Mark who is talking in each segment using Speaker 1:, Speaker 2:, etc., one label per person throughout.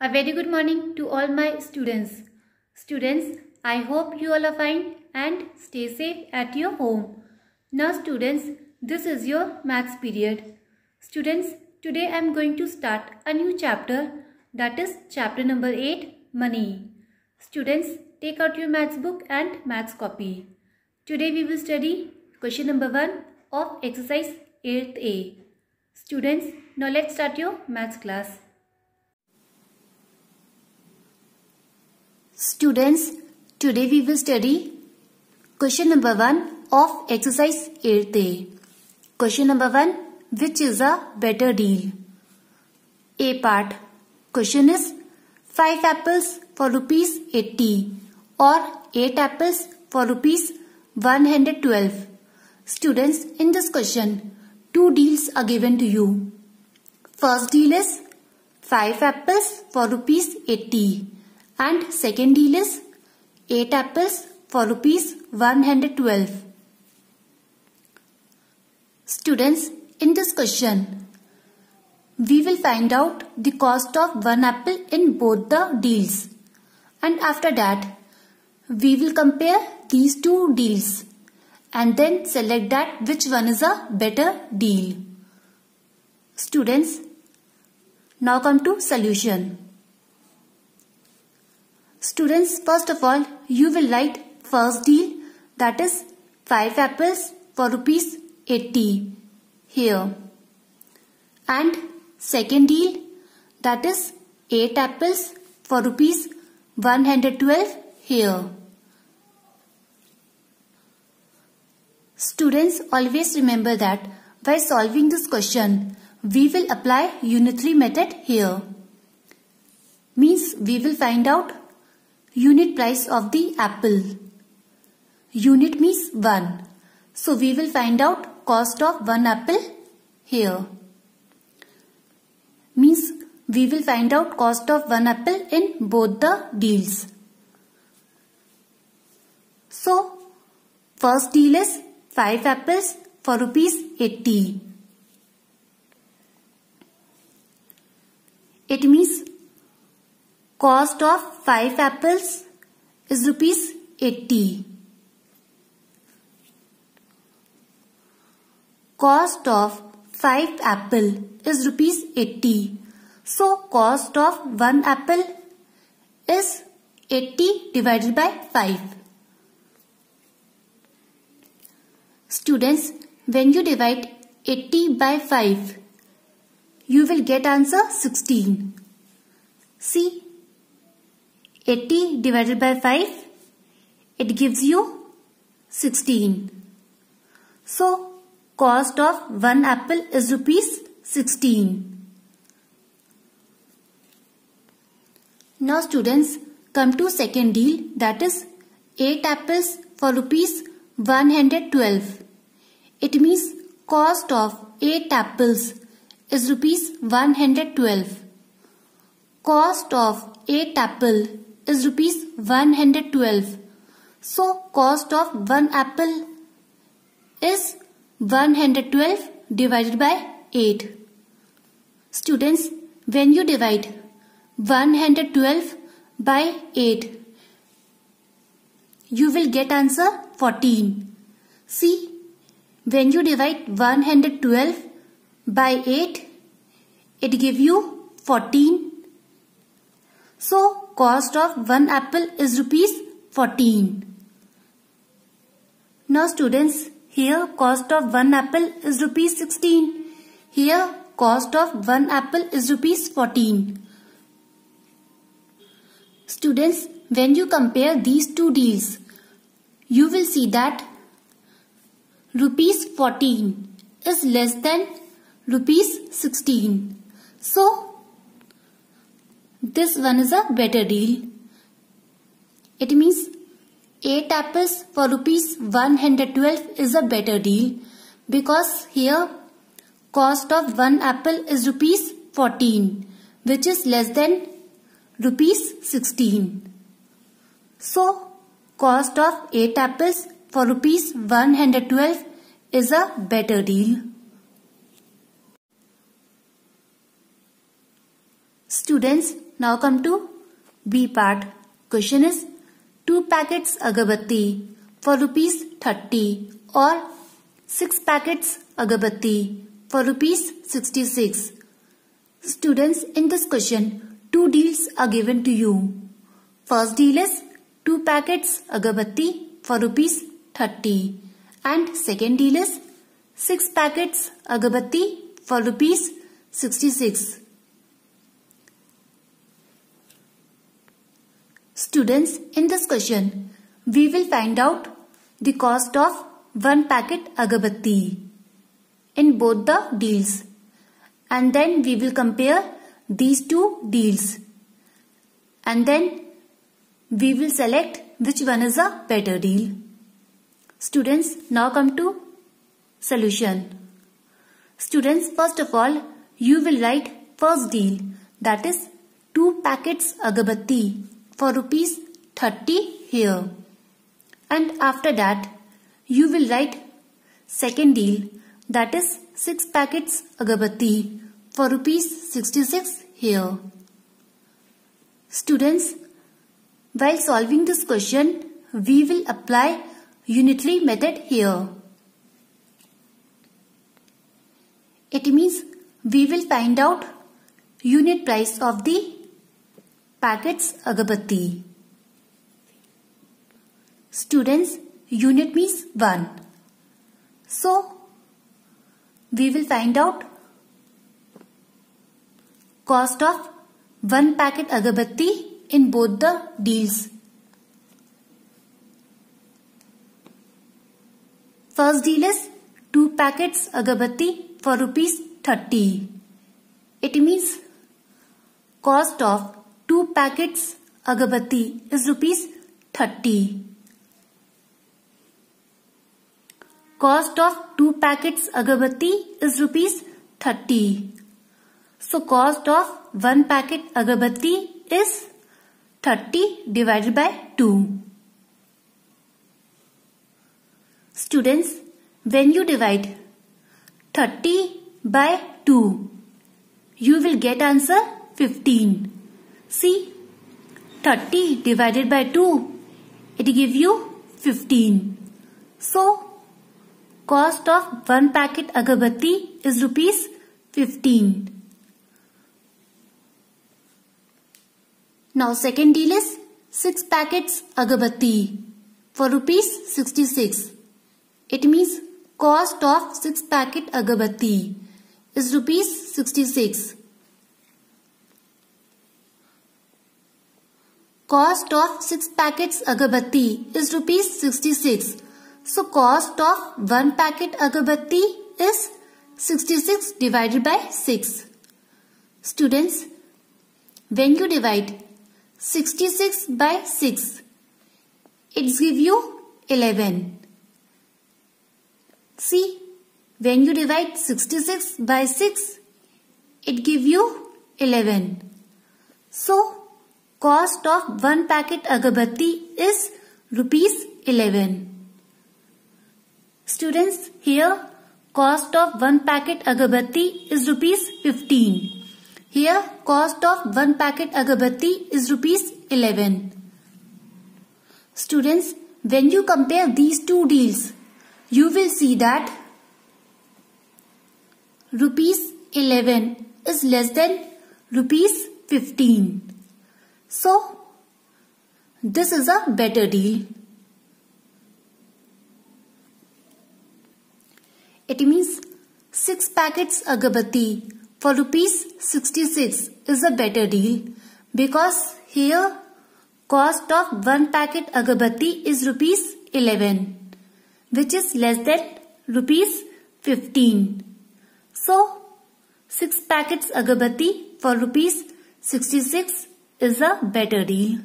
Speaker 1: A very good morning to all my students. Students, I hope you all are fine and stay safe at your home. Now students, this is your maths period. Students, today I am going to start a new chapter, that is chapter number 8, Money. Students, take out your maths book and maths copy. Today we will study question number 1 of exercise 8th A. Students, now let's start your maths class. Students, today we will study question number 1 of exercise 8th A. Question number 1, which is a better deal? A part. Question is 5 apples for rupees 80 or 8 apples for rupees 112. Students, in this question, 2 deals are given to you. First deal is 5 apples for rupees 80. And second deal is 8 apples for rupees 112. Students, in this question, we will find out the cost of 1 apple in both the deals. And after that, we will compare these 2 deals and then select that which one is a better deal. Students, now come to solution. Students, first of all, you will write first deal, that is 5 apples for rupees 80 here. And second deal, that is 8 apples for rupees 112 here. Students, always remember that by solving this question, we will apply unitary method here. Means we will find out unit price of the apple. Unit means 1. So we will find out cost of 1 apple here. Means we will find out cost of 1 apple in both the deals. So first deal is 5 apples for rupees 80. It means cost of 5 apples is rupees 80. Cost of 5 apple is rupees 80. So cost of 1 apple is 80 divided by 5. Students, when you divide 80 by 5, you will get answer 16. See, 80 divided by 5, it gives you 16. So, cost of 1 apple is rupees 16. Now students, come to second deal, that is 8 apples for rupees 112. It means cost of 8 apples is rupees 112. Cost of 8 apple is rupees 112. So cost of 1 apple is 112 divided by 8. Students, when you divide 112 by 8, you will get answer 14. See, when you divide 112 by 8, it gives you 14. So, cost of 1 apple is rupees 14. Now students, here cost of 1 apple is rupees 16. Here cost of 1 apple is rupees 14. Students, when you compare these 2 deals, you will see that rupees 14 is less than rupees 16. So, this one is a better deal. It means 8 apples for rupees 112 is a better deal because here cost of 1 apple is rupees 14, which is less than rupees 16. So, cost of 8 apples for rupees 112 is a better deal. Students, now come to B part. Question is 2 packets agarbatti for rupees 30 or 6 packets agarbatti for rupees 66. Students, in this question, 2 deals are given to you. First deal is 2 packets agarbatti for rupees 30 and second deal is 6 packets agarbatti for rupees 66. Students, in this question, we will find out the cost of 1 packet agarbatti in both the deals, and then we will compare these 2 deals, and then we will select which one is a better deal. Students, now come to solution. Students, first of all, you will write first deal, that is 2 packets agarbatti for rupees 30 here, and after that you will write second deal, that is 6 packets agarbatti for rupees 66 here. Students, while solving this question, we will apply unitary method here. It means we will find out unit price of the packets agarbatti. Students, unit means 1. So, we will find out cost of 1 packet agarbatti in both the deals. First deal is 2 packets agarbatti for rupees 30. It means cost of 2 packets agarbatti is rupees 30. Cost of 2 packets agarbatti is rupees 30. So cost of 1 packet agarbatti is 30 divided by 2. Students, when you divide 30 by 2, you will get answer 15. See, 30 divided by 2, it gives you 15. So, cost of 1 packet agarbatti is rupees 15. Now second deal is 6 packets agarbatti for rupees 66. It means cost of 6 packet agarbatti is rupees 66. Cost of 6 packets agarbatti is rupees 66. So cost of 1 packet agarbatti is 66 divided by 6. Students, when you divide 66 by 6, it gives you 11. See, when you divide 66 by 6, it gives you 11. So, cost of 1 packet agarbatti is rupees 11. Students, here cost of 1 packet agarbatti is rupees 15. Here cost of 1 packet agarbatti is rupees 11. Students, when you compare these 2 deals, you will see that rupees 11 is less than rupees 15. So, this is a better deal. It means 6 packets agarbatti for rupees 66 is a better deal because here cost of 1 packet agarbatti is rupees 11, which is less than rupees 15. So, 6 packets agarbatti for rupees 66 is a better deal.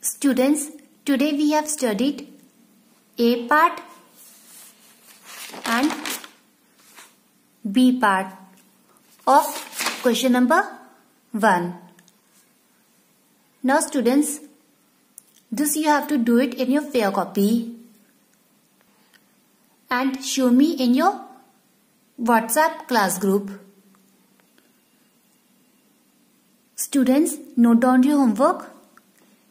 Speaker 1: Students, today we have studied A part and B part of question number 1. Now students, this you have to do it in your fair copy and show me in your WhatsApp class group. Students, note down your homework.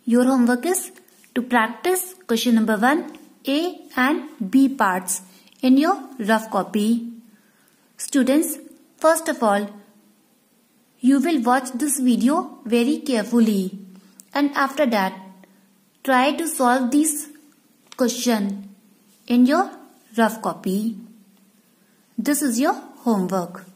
Speaker 1: Your homework is to practice question number 1, A and B parts in your rough copy. Students, first of all, you will watch this video very carefully, and after that, try to solve this question in your rough copy. This is your homework.